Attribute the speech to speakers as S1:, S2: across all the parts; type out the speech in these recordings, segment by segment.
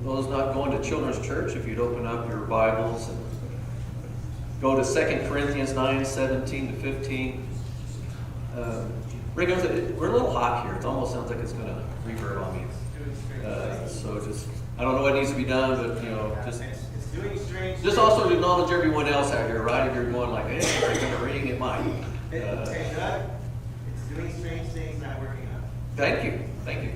S1: Those not going to children's church, if you'd open up your Bibles and go to 2 Corinthians 9:17-15. Rick, we're a little hot here. It almost sounds like it's going to reverb on me. So just, I don't know what needs to be done, but just also acknowledge everyone else out here, right? If you're going like, hey, it's going to ring, it might.
S2: It's doing strange things, not working out.
S1: Thank you.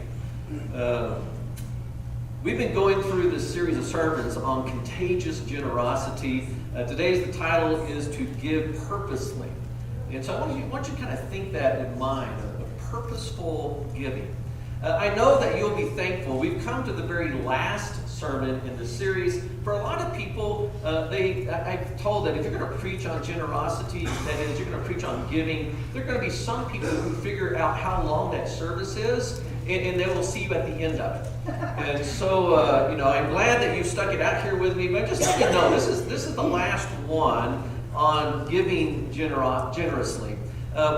S1: We've been going through this series of sermons on contagious generosity. Today's the title is to give purposely. And so I want you to kind of think that in mind, of purposeful giving. I know that you'll be thankful. We've come to the very last sermon in the series. For a lot of people, I've told that if you're going to preach on generosity, that is, you're going to preach on giving, there are going to be some people who figure out how long that service is, and they will see you at the end of it. And so, I'm glad that you stuck it out here with me, but just let you know, this is the last one on giving generously.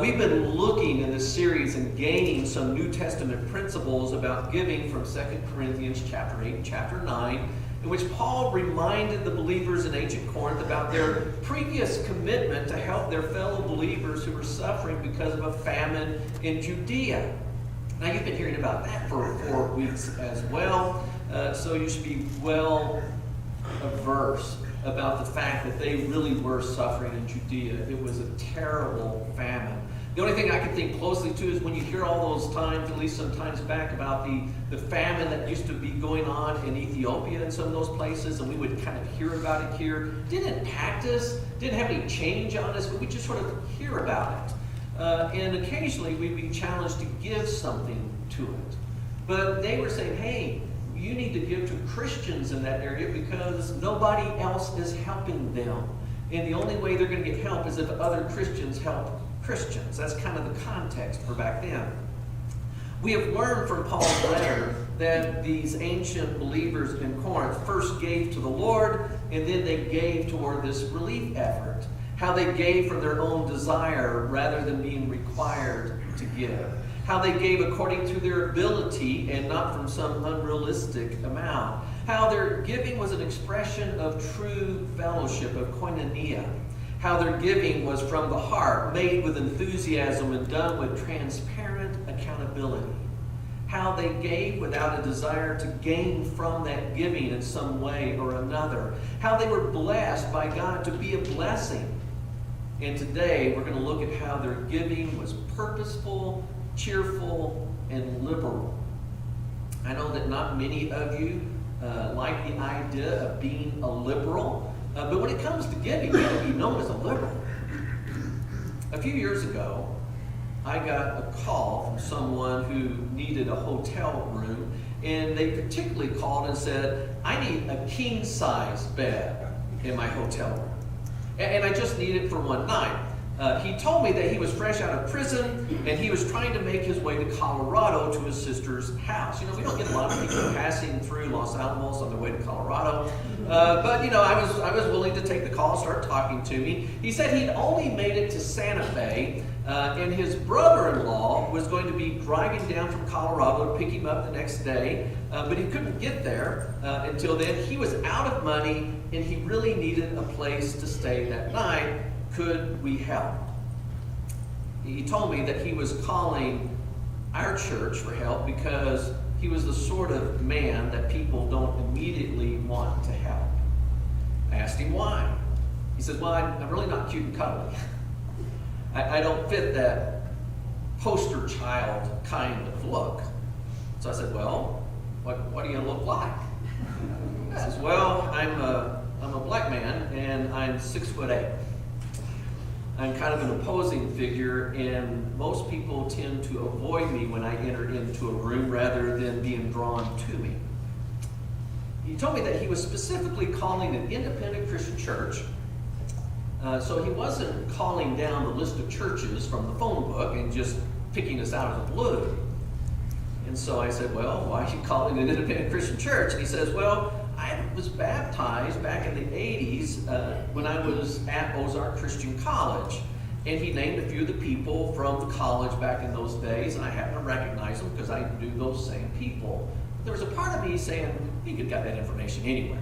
S1: We've been looking in this series and gaining some New Testament principles about giving from 2 Corinthians chapter 8 and chapter 9, in which Paul reminded the believers in ancient Corinth about their previous commitment to help their fellow believers who were suffering because of a famine in Judea. Now, you've been hearing about that for 4 weeks as well, so you should be well averse about the fact that they really were suffering in Judea. It was a terrible famine. The only thing I can think closely to is when you hear all those times, at least some times back, about the famine that used to be going on in Ethiopia and some of those places, and we would kind of hear about it here. It didn't impact us, didn't have any change on us, but we just sort of hear about it. And occasionally we'd be challenged to give something to it. But they were saying, hey, you need to give to Christians in that area because nobody else is helping them. And the only way they're going to get help is if other Christians help Christians. That's kind of the context for back then. We have learned from Paul's letter that these ancient believers in Corinth first gave to the Lord, and then they gave toward this relief effort. How they gave from their own desire rather than being required to give. How they gave according to their ability and not from some unrealistic amount. How their giving was an expression of true fellowship, of koinonia. How their giving was from the heart, made with enthusiasm and done with transparent accountability. How they gave without a desire to gain from that giving in some way or another. How they were blessed by God to be a blessing. And today we're going to look at how their giving was purposeful, cheerful, and liberal. I know that not many of you like the idea of being a liberal, but when it comes to giving, you can be known as a liberal. A few years ago, I got a call from someone who needed a hotel room, and they particularly called and said, I need a king-size bed in my hotel room. And I just need it for one night. He told me that he was fresh out of prison and he was trying to make his way to Colorado to his sister's house. We don't get a lot of people passing through Los Alamos on their way to Colorado. But I was willing to take the call and start talking to me. He said he'd only made it to Santa Fe, and his brother-in-law was going to be driving down from Colorado to pick him up the next day, but he couldn't get there until then. He was out of money, and he really needed a place to stay that night. Could we help? He told me that he was calling our church for help because he was the sort of man that people don't immediately want to help. I asked him why. He said, well, I'm really not cute and cuddly. I don't fit that poster child kind of look. So I said, well, what do you look like? He says, well, I'm a black man and I'm 6'8". I'm kind of an opposing figure, and most people tend to avoid me when I enter into a room rather than being drawn to me. He told me that he was specifically calling an independent Christian church, so he wasn't calling down the list of churches from the phone book and just picking us out of the blue. And so I said, well, why are you calling an independent Christian church? And he says, well, I was baptized back in the 80s when I was at Ozark Christian College. And he named a few of the people from the college back in those days, and I happened to recognize them because I knew those same people. But there was a part of me saying, he could have got that information anywhere.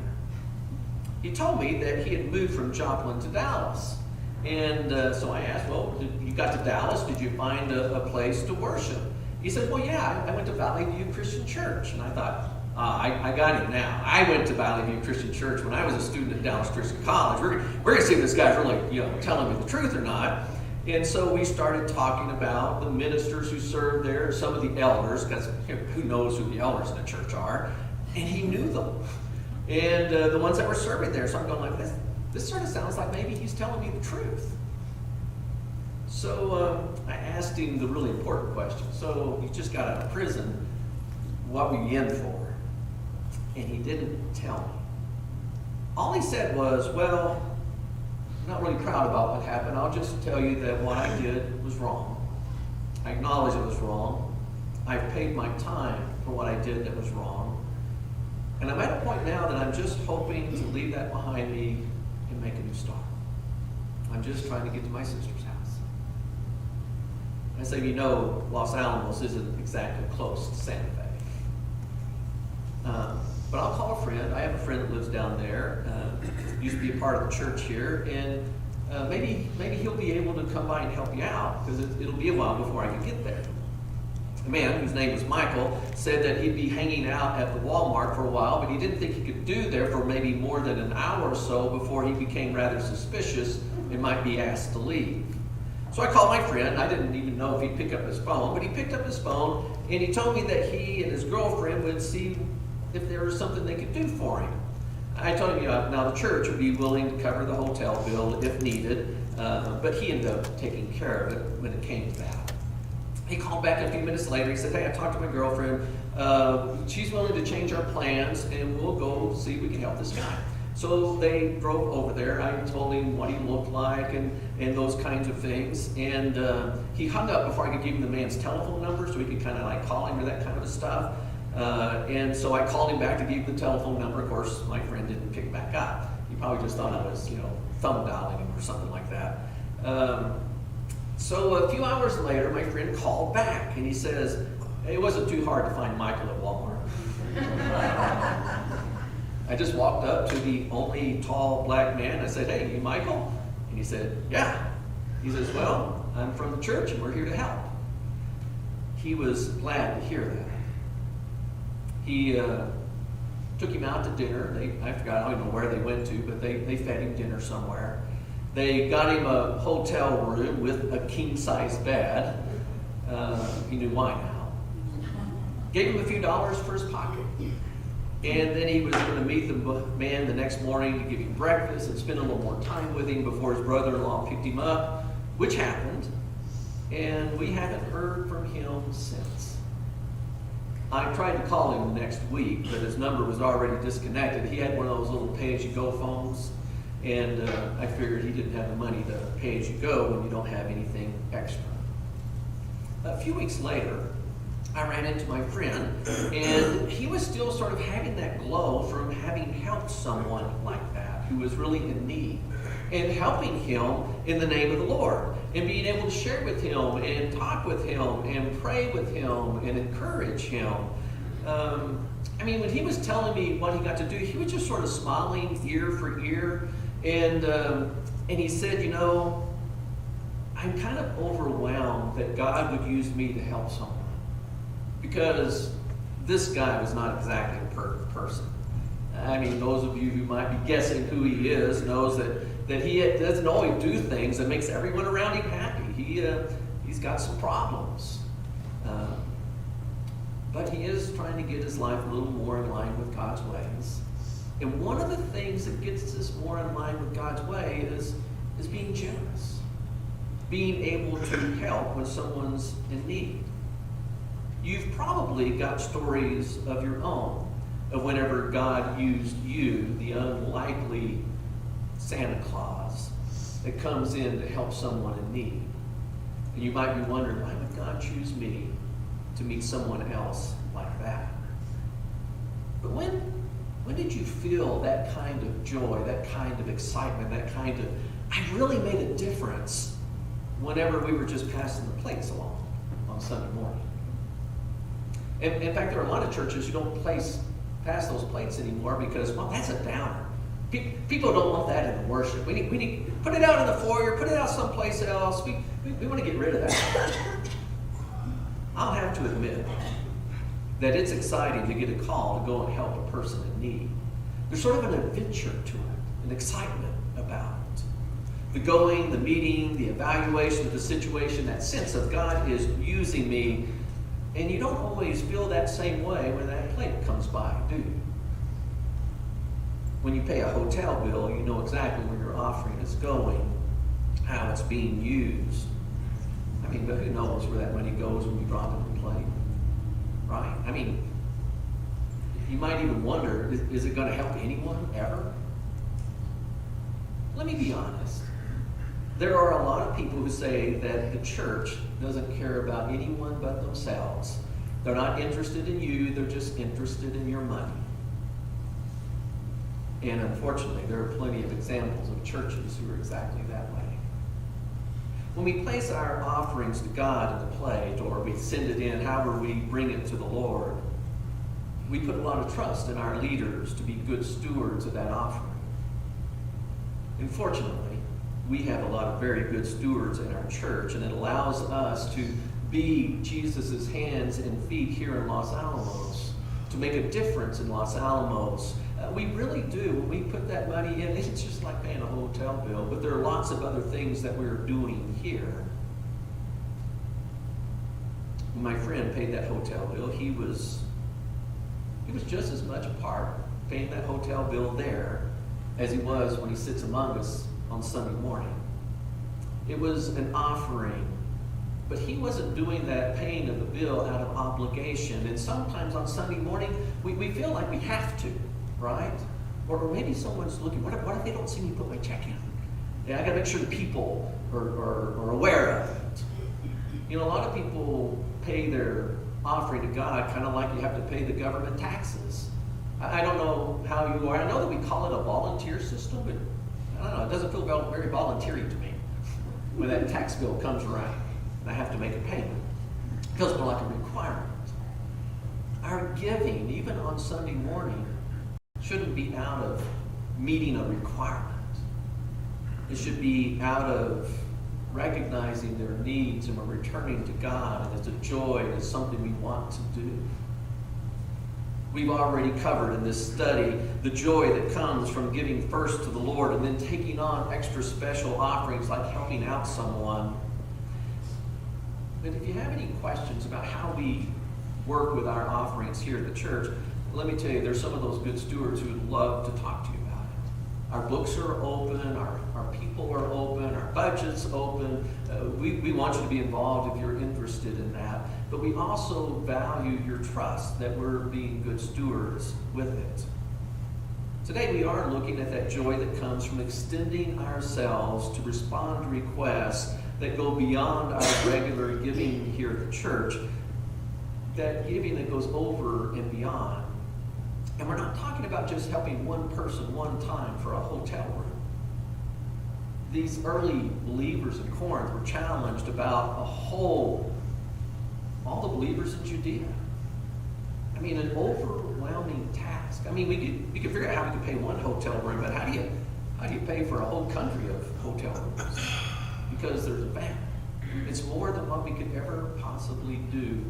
S1: He told me that he had moved from Joplin to Dallas. And so I asked, well, you got to Dallas, did you find a place to worship? He said, well, yeah, I went to Valley View Christian Church. And I thought, I got him now. I went to Valley View Christian Church when I was a student at Dallas Christian College. We're going to see if this guy's really telling me the truth or not. And so we started talking about the ministers who served there, some of the elders, because who knows who the elders in the church are. And he knew them. And the ones that were serving there. So I'm going like, this sort of sounds like maybe he's telling me the truth. So I asked him the really important question. So you just got out of prison. What were you in for? And he didn't tell me. All he said was, well, I'm not really proud about what happened. I'll just tell you that what I did was wrong. I acknowledge it was wrong. I've paid my time for what I did that was wrong. And I'm at a point now that I'm just hoping to leave that behind me and make a new start. I'm just trying to get to my sister's house. I say, Los Alamos isn't exactly close to Santa Fe. But I'll call a friend. I have a friend that lives down there, used to be a part of the church here, and maybe he'll be able to come by and help you out, because it'll be a while before I can get there. A man whose name was Michael said that he'd be hanging out at the Walmart for a while, but he didn't think he could do there for maybe more than an hour or so before he became rather suspicious and might be asked to leave. So I called my friend. I didn't even know if he'd pick up his phone, but he picked up his phone, and he told me that he and his girlfriend would see if there was something they could do for him. I told him, now the church would be willing to cover the hotel bill if needed, but he ended up taking care of it when it came to that. He called back a few minutes later. He said, hey, I talked to my girlfriend. She's willing to change our plans, and we'll go see if we can help this guy. So they drove over there. I told him what he looked like and those kinds of things. And he hung up before I could give him the man's telephone number so he could kind of like call him or that kind of stuff. And so I called him back to give him the telephone number. Of course, my friend didn't pick back up. He probably just thought I was, thumb dialing him or something like that. So a few hours later, my friend called back, and he says, it wasn't too hard to find Michael at Walmart. I just walked up to the only tall black man. I said, hey, you Michael? And he said, yeah. He says, well, I'm from the church, and we're here to help. He was glad to hear that. He took him out to dinner. I forgot, I don't even know where they went to, but they fed him dinner somewhere. They got him a hotel room with a king-size bed. He knew why now. Gave him a few dollars for his pocket. And then he was going to meet the man the next morning to give him breakfast and spend a little more time with him before his brother-in-law picked him up, which happened. And we haven't heard from him since. I tried to call him next week, but his number was already disconnected. He had one of those little pay-as-you-go phones, and I figured he didn't have the money to pay-as-you-go when you don't have anything extra. A few weeks later, I ran into my friend, and he was still sort of having that glow from having helped someone like that who was really in need, and helping him in the name of the Lord, and being able to share with him and talk with him and pray with him and encourage him. When he was telling me what he got to do, he was just sort of smiling ear for ear, and he said, I'm kind of overwhelmed that God would use me to help someone. Because this guy was not exactly a perfect person. Those of you who might be guessing who he is knows that he doesn't always do things that makes everyone around him happy. He's got some problems. But he is trying to get his life a little more in line with God's ways. And one of the things that gets us more in line with God's way is being generous. Being able to help when someone's in need. You've probably got stories of your own of whenever God used you, the unlikely Santa Claus, that comes in to help someone in need. And you might be wondering, why would God choose me to meet someone else like that? But when did you feel that kind of joy, that kind of excitement, that kind of, I really made a difference whenever we were just passing the plates along on Sunday morning. And in fact, there are a lot of churches who don't pass those plates anymore because, well, that's a downer. People don't want that in the worship. We need put it out in the foyer, put it out someplace else. We want to get rid of that. I'll have to admit that it's exciting to get a call to go and help a person in need. There's sort of an adventure to it, an excitement about it. The going, the meeting, the evaluation of the situation, that sense of God is using me. And you don't always feel that same way when that plate comes by, do you? When you pay a hotel bill, you know exactly where your offering is going, how it's being used. I mean, but who knows where that money goes when you drop it in the plate, right? I mean, you might even wonder, is it going to help anyone ever? Let me be honest. There are a lot of people who say that the church doesn't care about anyone but themselves. They're not interested in you, they're just interested in your money. And unfortunately, there are plenty of examples of churches who are exactly that way. When we place our offerings to God in the plate, or we send it in, however we bring it to the Lord, we put a lot of trust in our leaders to be good stewards of that offering. Unfortunately, we have a lot of very good stewards in our church, and it allows us to be Jesus' hands and feet here in Los Alamos, to make a difference in Los Alamos. We really do. When we put that money in, it's just like paying a hotel bill, but there are lots of other things that we're doing here. When my friend paid that hotel bill, he was just as much a part of paying that hotel bill there as he was when he sits among us on Sunday morning. It was an offering, but he wasn't doing that paying of the bill out of obligation. And sometimes on Sunday morning, we feel like we have to, right? Or maybe someone's looking, what if they don't see me put my check in? Yeah, I got to make sure the people are aware of it. You know, a lot of people pay their offering to God kind of like you have to pay the government taxes. I don't know how you are. I know that we call it a volunteer system, but I don't know, it doesn't feel very volunteering to me when that tax bill comes around and I have to make a payment. It feels more like a requirement. Our giving, even on Sunday morning, shouldn't be out of meeting a requirement. It should be out of recognizing their needs, and we're returning to God, and it's a joy, and it's something we want to do. We've already covered in this study the joy that comes from giving first to the Lord and then taking on extra special offerings like helping out someone. But if you have any questions about how we work with our offerings here at the church, let me tell you, there's some of those good stewards who would love to talk to you about it. Our books are open, our people are open, our budget's open. We want you to be involved if you're interested in that. But we also value your trust that we're being good stewards with it. Today we are looking at that joy that comes from extending ourselves to respond to requests that go beyond our regular giving here at the church, that giving that goes over and beyond. And we're not talking about just helping one person one time for a hotel room. These early believers in Corinth were challenged about all the believers in Judea. I mean, an overwhelming task. I mean, we could figure out how we could pay one hotel room, but how do you pay for a whole country of hotel rooms? Because there's a famine. It's more than what we could ever possibly do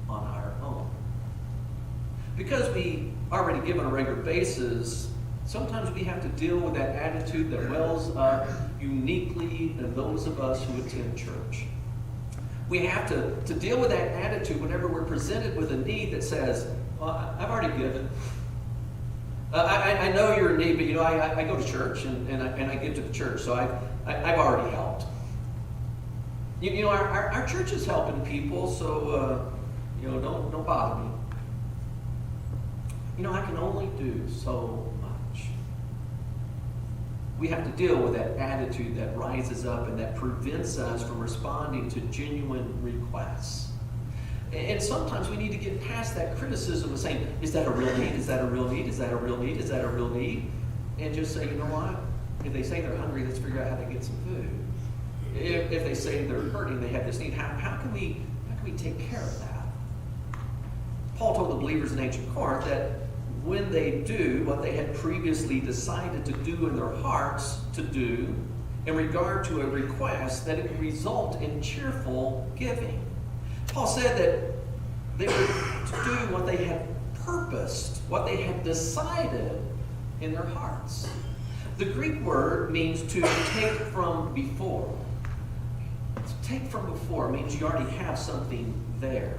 S1: on our own. Because we already give on a regular basis, sometimes we have to deal with that attitude that wells up uniquely in those of us who attend church. We have to deal with that attitude whenever we're presented with a need that says, well, I've already given. I know you're in need, but you know, I go to church and I give to the church, so I've already helped. You know, our church is helping people, so you know, don't bother me. You know, I can only do so much. We have to deal with that attitude that rises up and that prevents us from responding to genuine requests. And sometimes we need to get past that criticism of saying, is that a real need? Is that a real need? Is that a real need? Is that a real need? And just say, you know what? If they say they're hungry, let's figure out how to get some food. If they say they're hurting, they have this need, how can we take care of that? Paul told the believers in ancient Corinth that when they do what they had previously decided to do in their hearts to do in regard to a request, that it would result in cheerful giving. Paul said that they were to do what they had purposed, what they had decided in their hearts. The Greek word means to take from before. To take from before means you already have something there.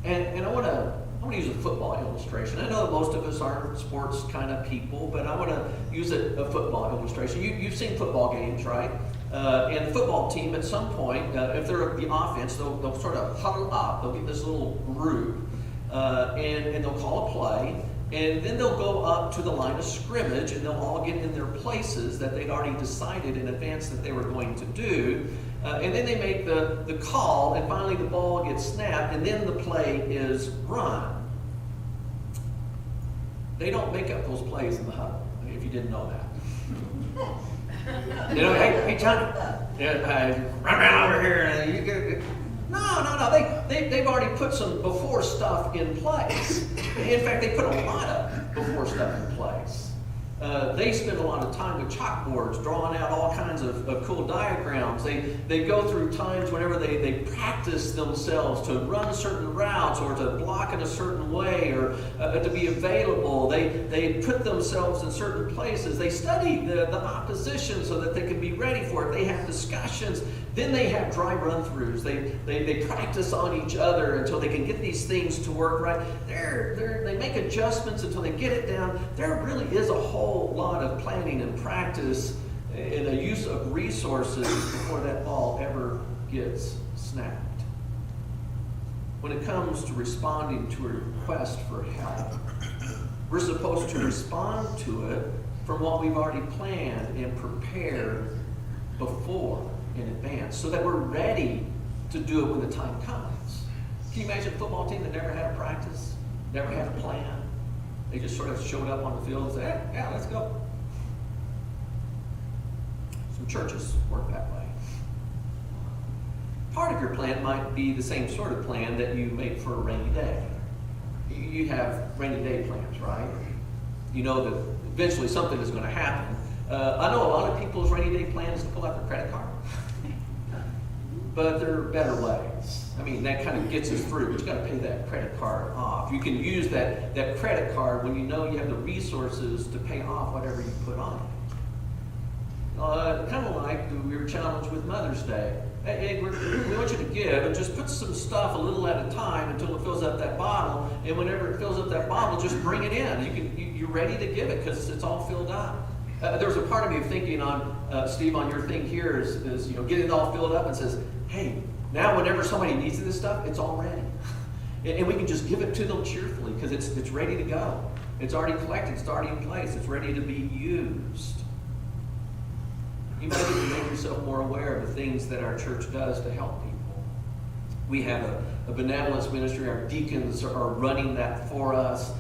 S1: And I want to use a football illustration. I know that most of us aren't sports kind of people, but I want to use a football illustration. You've seen football games, right? And the football team at some point, if they're the offense, they'll sort of huddle up. They'll get this little group, and they'll call a play. And then they'll go up to the line of scrimmage, and they'll all get in their places that they'd already decided in advance that they were going to do. And then they make the call, and finally the ball gets snapped, and then the play is run. They don't make up those plays in the huddle, if you didn't know that. Hey Johnny, run around over here. And you get, no. They've already put some before stuff in place. In fact, they put a lot of before stuff in place. They spend a lot of time with chalkboards, drawing out all kinds of cool diagrams. They go through times whenever they practice themselves to run certain routes or to block in a certain way or to be available. They put themselves in certain places. They study the opposition so that they can be ready for it. They have discussions. Then they have dry run-throughs. They practice on each other until they can get these things to work right. They make adjustments until they get it down. There really is a whole lot of planning and practice and a use of resources before that ball ever gets snapped. When it comes to responding to a request for help, we're supposed to respond to it from what we've already planned and prepared before in advance, so that we're ready to do it when the time comes. Can you imagine a football team that never had a practice, never had a plan? They just sort of showed up on the field and said, yeah, let's go. Some churches work that way. Part of your plan might be the same sort of plan that you make for a rainy day. You have rainy day plans, right? You know that eventually something is going to happen. I know a lot of people's rainy day plan is to pull out their credit card. But there are better ways. I mean, that kind of gets us through, but you got to pay that credit card off. You can use that credit card when you know you have the resources to pay off whatever you put on it. Kind of like we were challenged with Mother's Day. Hey, we want you to give and just put some stuff a little at a time until it fills up that bottle. And whenever it fills up that bottle, just bring it in. You're ready to give it because it's all filled up. There's a part of me thinking on, Steve, on your thing here is getting it all filled up and says, hey, now whenever somebody needs this stuff, it's all ready. And we can just give it to them cheerfully because it's ready to go. It's already collected. It's already in place. It's ready to be used. You might even make yourself more aware of the things that our church does to help people. We have a benevolence ministry. Our deacons are running that for us.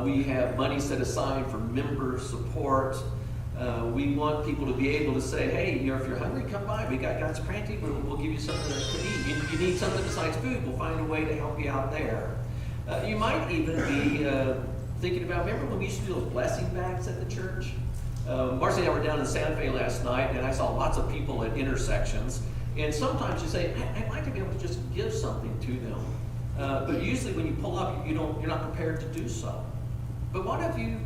S1: We have money set aside for member support. We want people to be able to say, hey, if you're hungry, come by. We got God's Pantry. We'll give you something to eat. You need something besides food, we'll find a way to help you out there. You might even be thinking about, remember when we used to do those blessing bags at the church? Marcy and I were down in Santa Fe last night, and I saw lots of people at intersections. And sometimes you say, I'd like to be able to just give something to them. But usually when you pull up, you're not prepared to do so. But what if you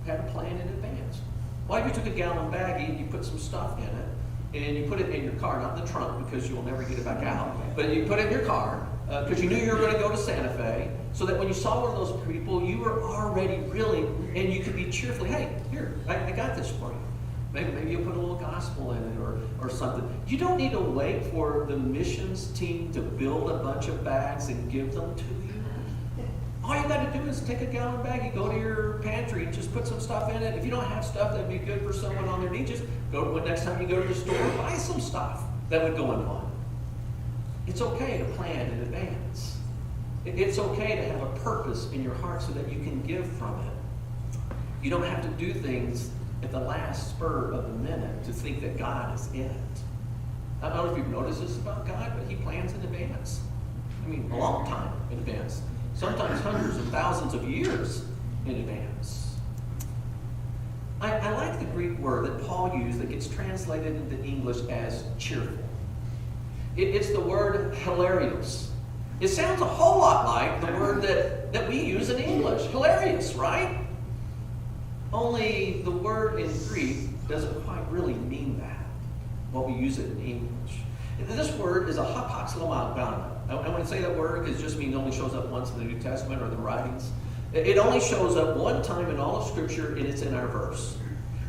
S1: had a plan in advance? What if you took a gallon baggie and you put some stuff in it, and you put it in your car, not in the trunk because you'll never get it back out, but you put it in your car because you knew you were going to go to Santa Fe, so that when you saw one of those people, you were already really, and you could be cheerfully, hey, here, I got this for you. Maybe you'll put a little gospel in it or something. You don't need to wait for the missions team to build a bunch of bags and give them to you. All you got to do is take a gallon bag, you go to your pantry and just put some stuff in it. If you don't have stuff that would be good for someone on their knee, just go next time you go to the store, buy some stuff that would go in one. It's okay to plan in advance. It's okay to have a purpose in your heart so that you can give from it. You don't have to do things at the last spur of the minute to think that God is in it. I don't know if you've noticed this about God, but he plans in advance. I mean, a long time in advance. Sometimes hundreds of thousands of years in advance. I like the Greek word that Paul used that gets translated into English as cheerful. It's the word Halarious. It sounds a whole lot like the word that we use in English, hilarious, right? Only the word in Greek doesn't quite really mean that, what we use it in English. This word is a hapaxlomagana. I want to say that word because it just means it only shows up once in the New Testament or the writings. It only shows up one time in all of Scripture, and it's in our verse.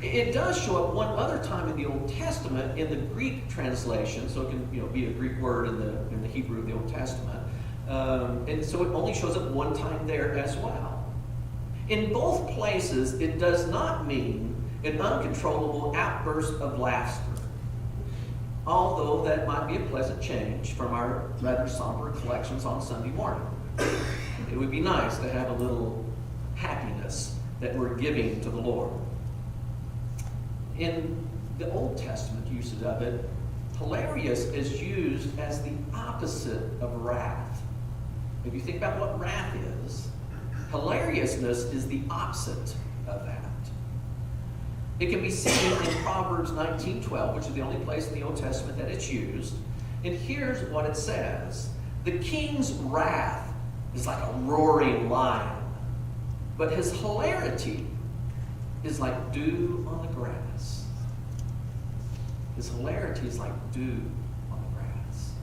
S1: It does show up one other time in the Old Testament in the Greek translation, so it can be a Greek word in the Hebrew of the Old Testament. And so it only shows up one time there as well. In both places, it does not mean an uncontrollable outburst of laughter, although that might be a pleasant change from our rather somber collections on Sunday morning. It would be nice to have a little happiness that we're giving to the Lord. In the Old Testament usage of it, hilarious is used as the opposite of wrath. If you think about what wrath is, hilariousness is the opposite of that. It can be seen in Proverbs 19:12, which is the only place in the Old Testament that it's used. And here's what it says. The king's wrath is like a roaring lion, but his hilarity is like dew on the grass. His hilarity is like dew on the grass.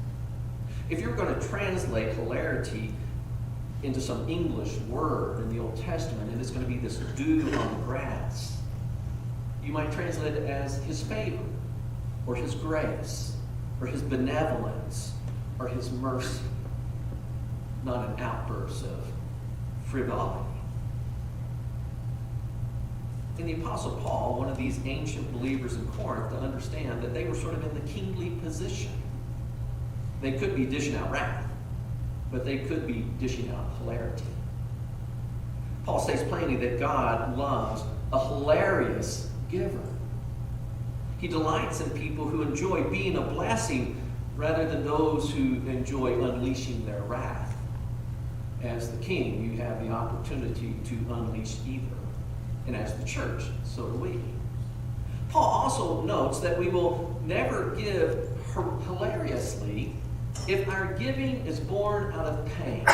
S1: If you're going to translate hilarity into some English word in the Old Testament, and it's going to be this dew on the grass, you might translate it as his favor, or his grace, or his benevolence, or his mercy, not an outburst of frivolity. And the Apostle Paul, one of these ancient believers in Corinth, to understand that they were sort of in the kingly position. They could be dishing out wrath, but they could be dishing out hilarity. Paul states plainly that God loves a hilarious giver. He delights in people who enjoy being a blessing rather than those who enjoy unleashing their wrath. As the king, you have the opportunity to unleash either. And as the church, so do we. Paul also notes that we will never give hilariously if our giving is born out of pain.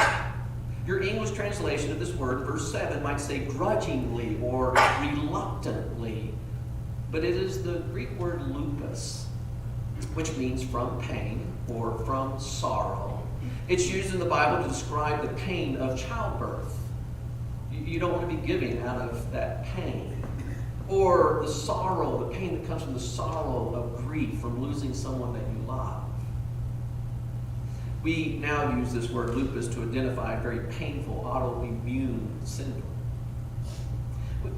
S1: Your English translation of this word, verse 7, might say grudgingly or reluctantly. But it is the Greek word lupus, which means from pain or from sorrow. It's used in the Bible to describe the pain of childbirth. You don't want to be giving out of that pain. Or the sorrow, the pain that comes from the sorrow of grief, from losing someone that you love. We now use this word lupus to identify a very painful autoimmune syndrome.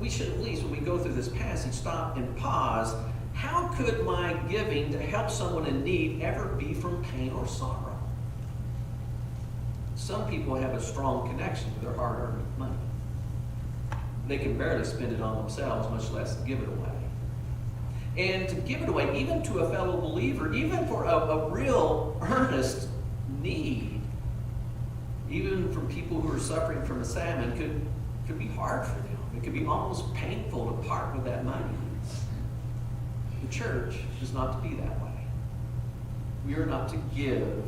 S1: We should at least, when we go through this passage, stop and pause. How could my giving to help someone in need ever be from pain or sorrow? Some people have a strong connection to their hard-earned money. They can barely spend it on themselves, much less give it away. And to give it away, even to a fellow believer, even for a real earnest need, even from people who are suffering from a famine, could be hard for them. It could be almost painful to part with that money. The church is not to be that way. We are not to give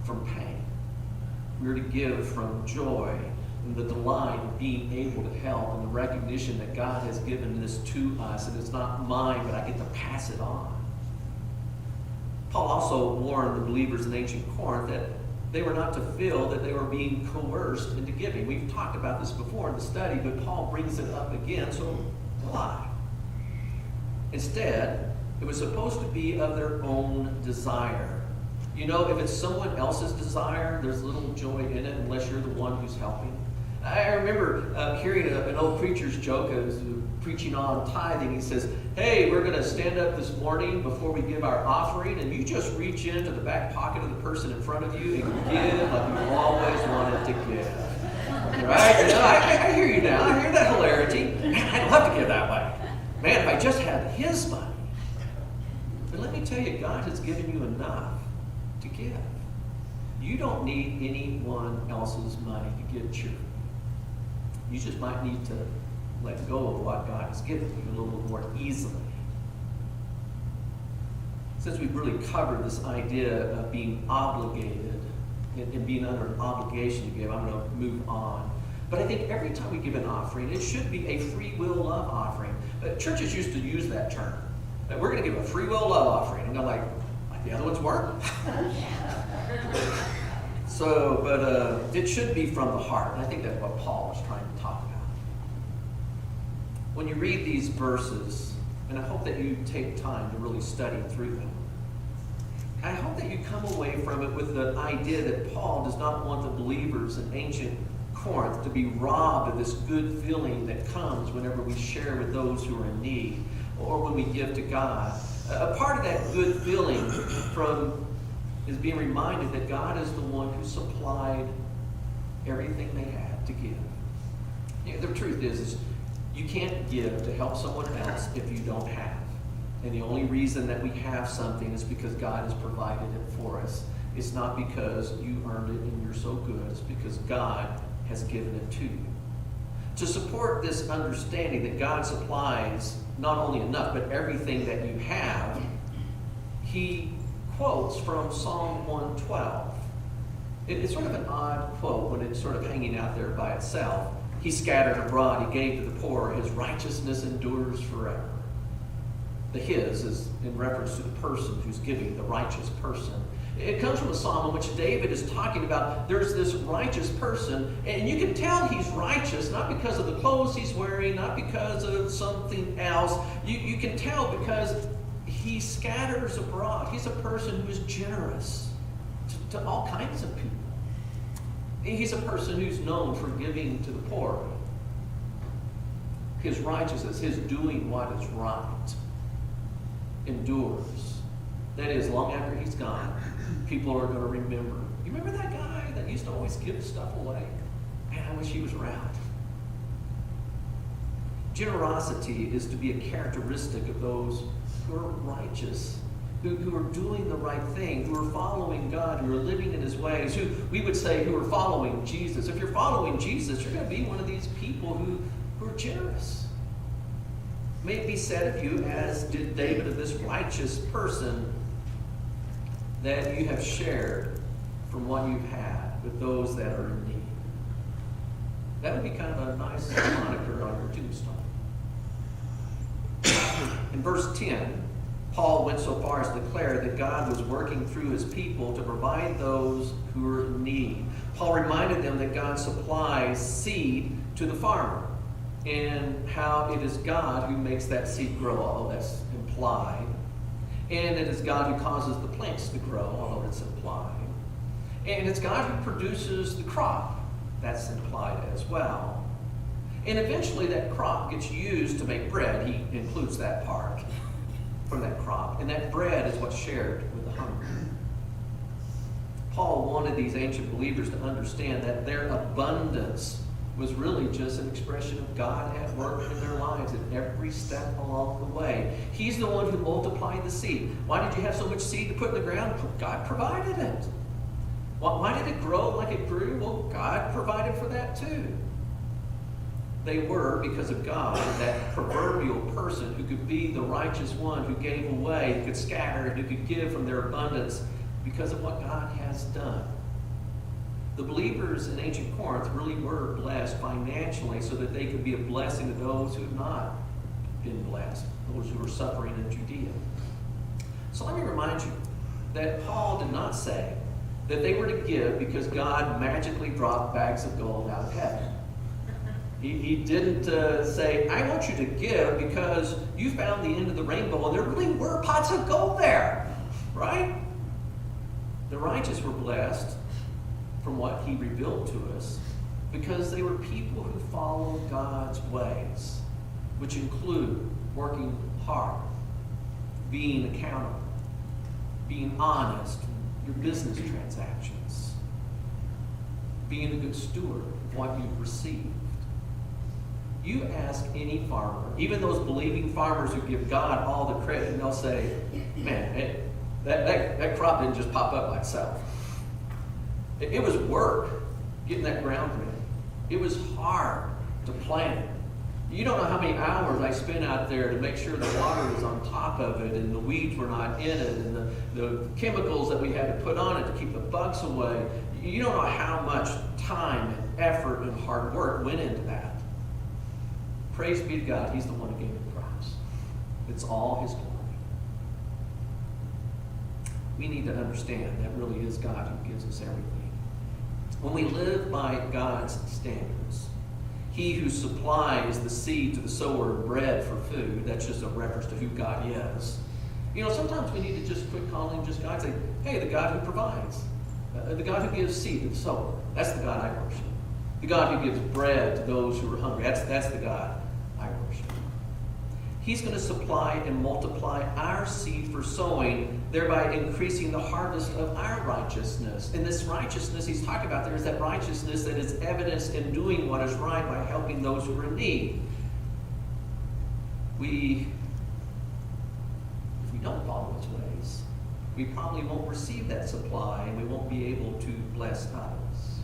S1: from pain. We are to give from joy and the delight of being able to help and the recognition that God has given this to us, and it's not mine, but I get to pass it on. Paul also warned the believers in ancient Corinth that they were not to feel that they were being coerced into giving. We've talked about this before in the study, but Paul brings it up again, so why? Instead, it was supposed to be of their own desire. You know, if it's someone else's desire, there's little joy in it unless you're the one who's helping. I remember hearing an old preacher's joke. I was preaching on tithing. He says, hey, we're going to stand up this morning before we give our offering, and you just reach into the back pocket of the person in front of you and give like you always wanted to give. Right? You know, I hear you now. I hear that hilarity. Man, I'd love to give that way. Man, if I just had his money. But let me tell you, God has given you enough to give. You don't need anyone else's money to give cheerfully. You just might need to let go of what God has given you a little bit more easily. Since we've really covered this idea of being obligated and being under an obligation to give, I'm going to move on. But I think every time we give an offering, it should be a free will love offering. Churches used to use that term. We're going to give a free will love offering. And they're like the other ones weren't. But it should be from the heart. And I think that's what Paul was trying to talk about. When you read these verses, and I hope that you take time to really study through them, I hope that you come away from it with the idea that Paul does not want the believers in ancient Corinth to be robbed of this good feeling that comes whenever we share with those who are in need or when we give to God. A part of that good feeling is being reminded that God is the one who supplied everything they had to give. The truth is you can't give to help someone else if you don't have. And the only reason that we have something is because God has provided it for us. It's not because you earned it and you're so good. It's because God has given it to you. To support this understanding that God supplies not only enough, but everything that you have, he quotes from Psalm 112. It's sort of an odd quote when it's sort of hanging out there by itself. He scattered abroad, he gave to the poor, his righteousness endures forever. The his is in reference to the person who's giving, the righteous person. It comes from a psalm in which David is talking about there's this righteous person, and you can tell he's righteous not because of the clothes he's wearing, not because of something else. You can tell because he scatters abroad. He's a person who is generous to all kinds of people. He's a person who's known for giving to the poor. His righteousness, his doing what is right, endures. That is, long after he's gone, people are going to remember. You remember that guy that used to always give stuff away? Man, I wish he was around. Generosity is to be a characteristic of those who are righteous, who are doing the right thing, who are following God, who are living in his ways, who we would say who are following Jesus. If you're following Jesus, you're going to be one of these people who are generous. May it be said of you, as did David of this righteous person, that you have shared from what you've had with those that are in need. That would be kind of a nice moniker on your tombstone. In verse 10, Paul went so far as to declare that God was working through his people to provide those who are in need. Paul reminded them that God supplies seed to the farmer and how it is God who makes that seed grow, although that's implied. And it is God who causes the plants to grow, although it's implied. And it's God who produces the crop. That's implied as well. And eventually that crop gets used to make bread. He includes that part from that crop. And that bread is what's shared with the hungry. Paul wanted these ancient believers to understand that their abundance was really just an expression of God at work in their lives at every step along the way. He's the one who multiplied the seed. Why did you have so much seed to put in the ground? God provided it. Why did it grow like it grew? Well, God provided for that too. They were, because of God, that proverbial person who could be the righteous one who gave away, who could scatter, who could give from their abundance because of what God has done. The believers in ancient Corinth really were blessed financially so that they could be a blessing to those who have not been blessed, those who are suffering in Judea. So let me remind you that Paul did not say that they were to give because God magically dropped bags of gold out of heaven. He didn't say, I want you to give because you found the end of the rainbow and there really were pots of gold there, right? The righteous were blessed from what he revealed to us because they were people who followed God's ways, which include working hard, being accountable, being honest in your business transactions, being a good steward of what you've received. You ask any farmer, even those believing farmers who give God all the credit, and they'll say, man, that crop didn't just pop up by itself. It was work getting that ground ready. It was hard to plant. You don't know how many hours I spent out there to make sure the water was on top of it and the weeds were not in it and the chemicals that we had to put on it to keep the bugs away. You don't know how much time and effort and hard work went into that. Praise be to God, He's the one who gave the crops. It's all His glory. We need to understand that really is God who gives us everything. When we live by God's standards, He who supplies the seed to the sower of bread for food, that's just a reference to who God is. You know, sometimes we need to just quit calling Him just God and say, hey, the God who provides, the God who gives seed to the sower, that's the God I worship. The God who gives bread to those who are hungry, that's the God I worship. He's going to supply and multiply our seed for sowing, thereby increasing the harvest of our righteousness. And this righteousness He's talking about there is that righteousness that is evidenced in doing what is right by helping those who are in need. If we don't follow His ways, we probably won't receive that supply and we won't be able to bless others.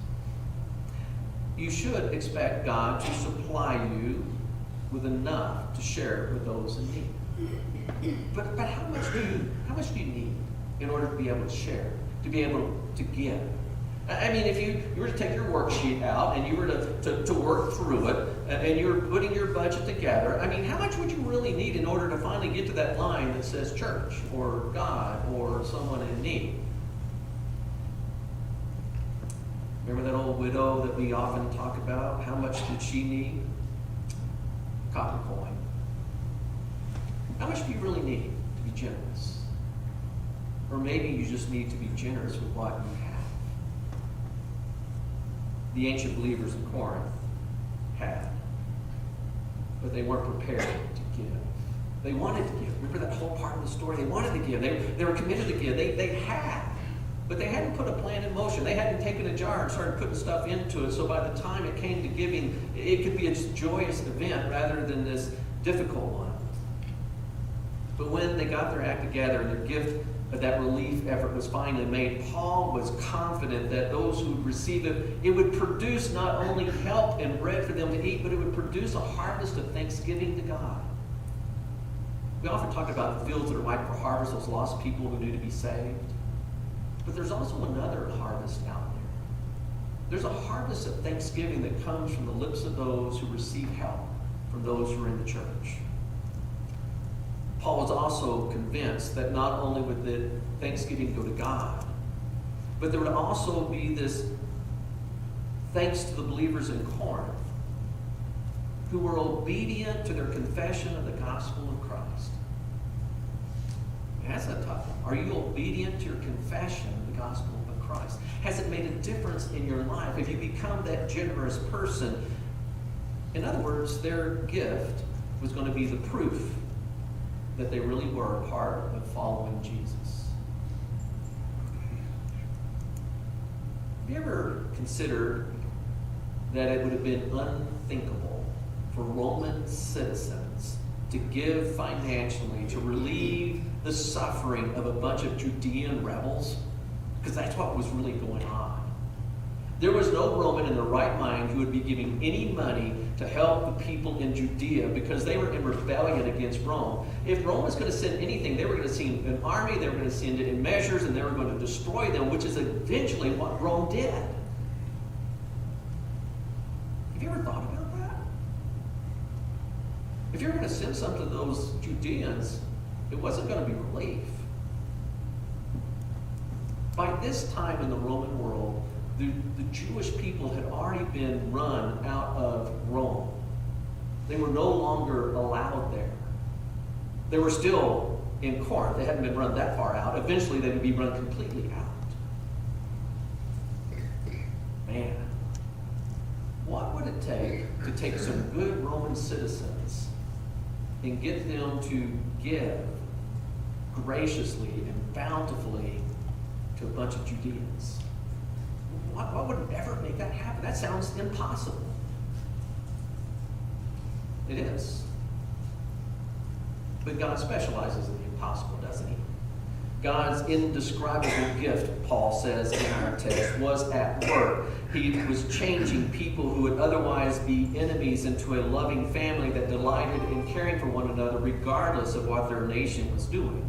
S1: You should expect God to supply you with enough to share with those in need. But how much do you need in order to be able to share, to be able to give? I mean, if you were to take your worksheet out and you were to work through it and you're putting your budget together, I mean, how much would you really need in order to finally get to that line that says church or God or someone in need? Remember that old widow that we often talk about? How much did she need? Copper coin. How much do you really need to be generous? Or maybe you just need to be generous with what you have. The ancient believers in Corinth had, but they weren't prepared to give. They wanted to give. Remember that whole part of the story? They wanted to give. They were committed to give. They had, but they hadn't put a plan in motion. They hadn't taken a jar and started putting stuff into it. So by the time it came to giving, it could be a joyous event rather than this difficult one. But when they got their act together and their gift of that relief effort was finally made, Paul was confident that those who would receive it, it would produce not only help and bread for them to eat, but it would produce a harvest of thanksgiving to God. We often talk about the fields that are ripe for harvest, those lost people who need to be saved. But there's also another harvest out there. There's a harvest of thanksgiving that comes from the lips of those who receive help from those who are in the church. Paul was also convinced that not only would the thanksgiving go to God, but there would also be this thanks to the believers in Corinth who were obedient to their confession of the gospel of Christ. That's a tough one. Are you obedient to your confession of the gospel of Christ? Has it made a difference in your life? Have you become that generous person? In other words, their gift was going to be the proof that they really were a part of following Jesus. Have you ever considered that it would have been unthinkable for Roman citizens to give financially to relieve the suffering of a bunch of Judean rebels? Because that's what was really going on. There was no Roman in their right mind who would be giving any money to help the people in Judea because they were in rebellion against Rome. If Rome was going to send anything, they were going to send an army, they were going to send it in measures, and they were going to destroy them, which is eventually what Rome did. Have you ever thought about that? If you were going to send something to those Judeans, it wasn't going to be relief. By this time in the Roman world, the Jewish people had already been run out of Rome. They were no longer allowed there. They were still in Corinth. They hadn't been run that far out. Eventually, they would be run completely out. Man, what would it take to take some good Roman citizens and get them to give graciously and bountifully to a bunch of Judeans? What would ever make that happen? That sounds impossible. It is. But God specializes in the impossible, doesn't he? God's indescribable gift, Paul says in our text, was at work. He was changing people who would otherwise be enemies into a loving family that delighted in caring for one another regardless of what their nation was doing.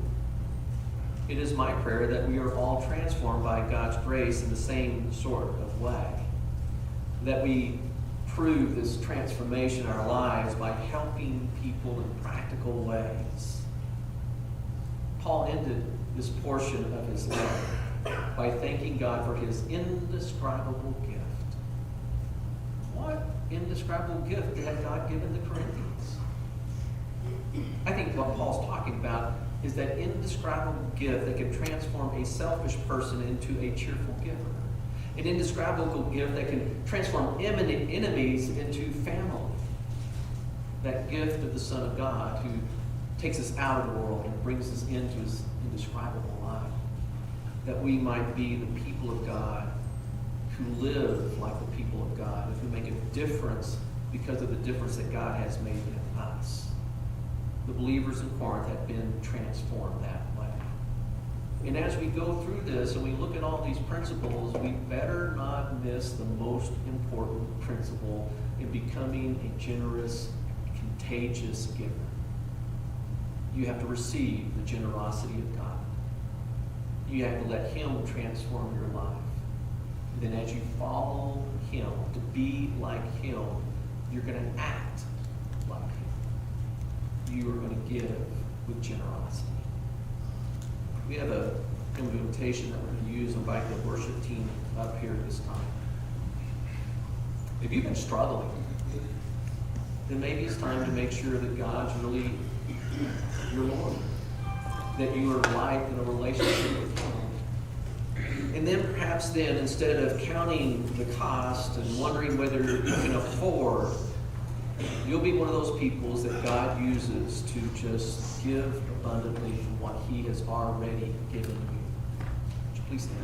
S1: It is my prayer that we are all transformed by God's grace in the same sort of way. That we prove this transformation in our lives by helping people in practical ways. Paul ended this portion of his letter by thanking God for his indescribable gift. What indescribable gift had God given the Corinthians? I think what Paul's talking about is that indescribable gift that can transform a selfish person into a cheerful giver. An indescribable gift that can transform enemies into family. That gift of the Son of God who takes us out of the world and brings us into his indescribable life. That we might be the people of God who live like the people of God, and who make a difference because of the difference that God has made in us. The believers in Corinth have been transformed that way. And as we go through this and we look at all these principles, we better not miss the most important principle in becoming a generous, contagious giver. You have to receive the generosity of God. You have to let him transform your life. And then as you follow him, to be like him, you're going to act like him. You are going to give with generosity. We have a invitation that we're going to use. Invite the worship team up here this time. If you've been struggling, then maybe it's time to make sure that God's really your Lord. That you are right in a relationship with him. And then perhaps then, instead of counting the cost and wondering whether you can afford, you'll be one of those peoples that God uses to just give abundantly from what he has already given you. Would you please stand?